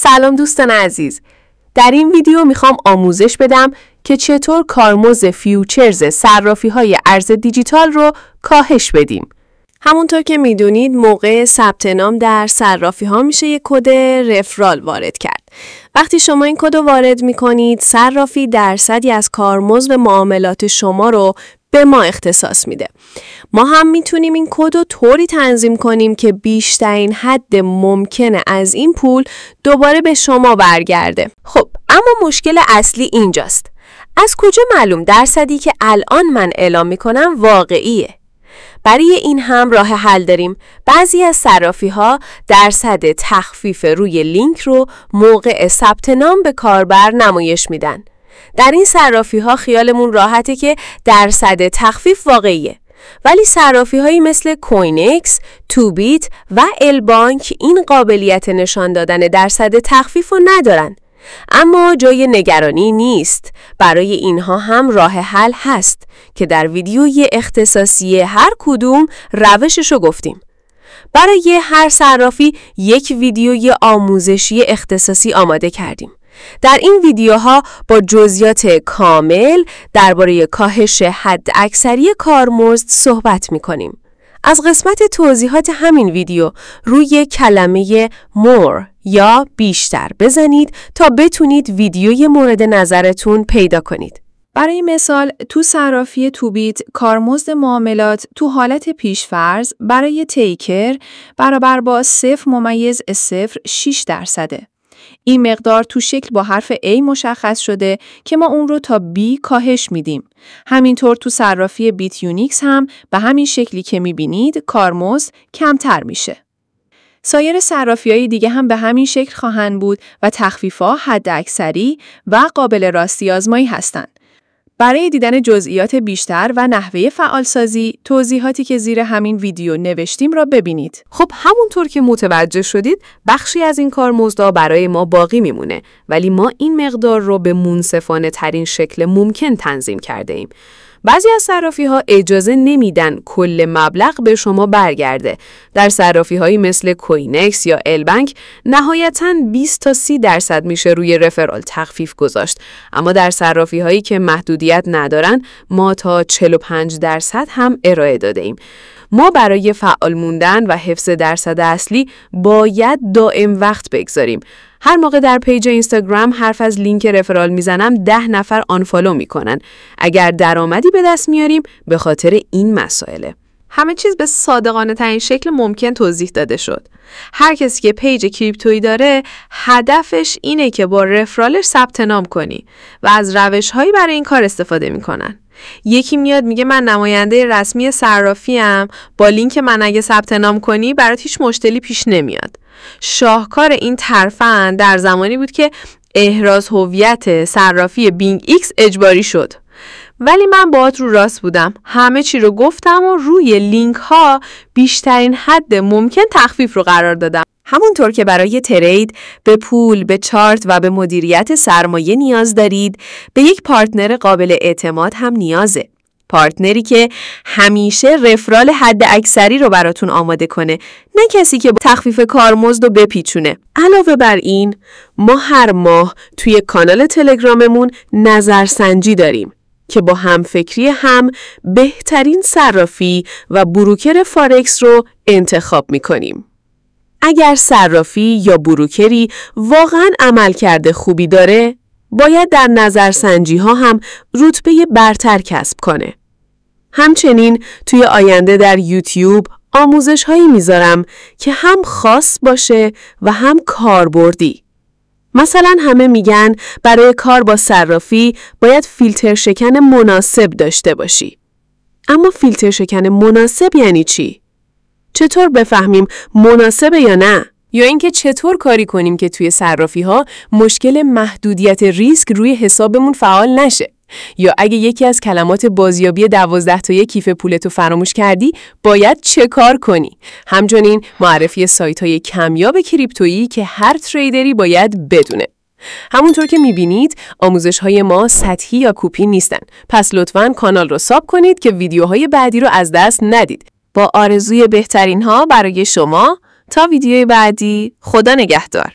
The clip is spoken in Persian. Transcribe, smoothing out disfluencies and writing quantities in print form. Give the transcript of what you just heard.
سلام دوستان عزیز. در این ویدیو میخوام آموزش بدم که چطور کارمزد فیوچرز صرافی‌های ارز دیجیتال رو کاهش بدیم. همونطور که میدونید موقع ثبت نام در صرافی‌ها میشه یک کد رفرال وارد کرد. وقتی شما این کد رو وارد میکنید، صرافی درصدی از کارمزد معاملات شما رو به ما اختصاص میده. ما هم میتونیم این کد رو طوری تنظیم کنیم که بیشترین حد ممکنه از این پول دوباره به شما برگرده. خب اما مشکل اصلی اینجاست. از کجا معلوم درصدی که الان من اعلام میکنم واقعیه؟ برای این هم راه حل داریم. بعضی از صرافی‌ها درصد تخفیف روی لینک رو موقع ثبت نام به کاربر نمایش میدن. در این صرافی‌ها خیالمون راحته که درصد تخفیف واقعیه. ولی صرافی‌هایی مثل کوینکس، توبیت و البانک این قابلیت نشان دادن درصد تخفیف رو ندارن. اما جای نگرانی نیست. برای اینها هم راه حل هست که در ویدیوی اختصاصی هر کدوم روششو گفتیم. برای هر صرافی یک ویدیوی آموزشی اختصاصی آماده کردیم. در این ویدیوها با جزئیات کامل درباره کاهش حد اکثری کارمزد صحبت می‌کنیم. از قسمت توضیحات همین ویدیو روی کلمه more یا بیشتر بزنید تا بتونید ویدیوی مورد نظرتون پیدا کنید. برای مثال تو صرافی توبیت کارمزد معاملات تو حالت پیشفرض برای تیکر برابر با 0.06%. این مقدار تو شکل با حرف A مشخص شده که ما اون رو تا B کاهش میدیم. همینطور تو صرافی بیت یونیکس هم به همین شکلی که میبینید کارمزد کمتر میشه. سایر صرافی‌های دیگه هم به همین شکل خواهند بود و تخفیف‌ها حداکثری و قابل راستی آزمایی هستند. برای دیدن جزئیات بیشتر و نحوه فعالسازی، توضیحاتی که زیر همین ویدیو نوشتیم را ببینید. خب همونطور که متوجه شدید، بخشی از این کارمزدها برای ما باقی میمونه، ولی ما این مقدار رو به منصفانه ترین شکل ممکن تنظیم کرده ایم. بعضی از صرافی‌ها اجازه نمیدن کل مبلغ به شما برگرده. در صرافی‌هایی مثل کوینکس یا البانک نهایتاً 20 تا 30% میشه روی رفرال تخفیف گذاشت. اما در صرافی‌هایی که محدودیت ندارن ما تا 45% هم ارائه داده ایم. ما برای فعال موندن و حفظ درصد اصلی باید دائم وقت بگذاریم. هر موقع در پیج اینستاگرام حرف از لینک رفرال میزنم 10 نفر آنفالو میکنن. اگر درآمدی به دست میاریم به خاطر این مسائله. همه چیز به صادقانه ترین شکل ممکن توضیح داده شد. هر کسی که پیج کریپتویی داره هدفش اینه که با رفرالش ثبت نام کنی و از روش‌هایی برای این کار استفاده میکنن. یکی میاد میگه من نماینده رسمی صرافیم، با لینک من اگه ثبت نام کنی برات هیچ مشکلی پیش نمیاد. شاهکار این ترفند در زمانی بود که احراز هویت صرافی بینگ ایکس اجباری شد. ولی من باهات رو راست بودم. همه چی رو گفتم و روی لینک ها بیشترین حد ممکن تخفیف رو قرار دادم. همونطور که برای ترید به پول، به چارت و به مدیریت سرمایه نیاز دارید، به یک پارتنر قابل اعتماد هم نیازه. پارتنری که همیشه رفرال حد اکثری رو براتون آماده کنه، نه کسی که تخفیف کارمزد رو بپیچونه. علاوه بر این، ما هر ماه توی کانال تلگراممون نظرسنجی داریم که با همفکری هم بهترین صرافی و بروکر فارکس رو انتخاب میکنیم. اگر صرافی یا بروکری واقعاً عملکرد خوبی داره، باید در نظرسنجی ها هم رتبه برتر کسب کنه. همچنین توی آینده در یوتیوب آموزش هایی میذارم که هم خاص باشه و هم کاربردی. مثلا همه میگن برای کار با صرافی باید فیلتر شکن مناسب داشته باشی. اما فیلتر شکن مناسب یعنی چی؟ چطور بفهمیم مناسبه یا نه؟ یا اینکه چطور کاری کنیم که توی صرافی‌ها مشکل محدودیت ریسک روی حسابمون فعال نشه؟ یا اگه یکی از کلمات بازیابی 12 تایی کیف پولتو فراموش کردی باید چه کار کنی؟ همچنین معرفی سایت‌های کمیاب کریپتویی که هر تریدری باید بدونه. همونطور که میبینید آموزش‌های ما سطحی یا کپی نیستن. پس لطفاً کانال رو ساب کنید که ویدیوهای بعدی رو از دست ندید. با آرزوی بهترین ها برای شما، تا ویدیوی بعدی، خدا نگهدار.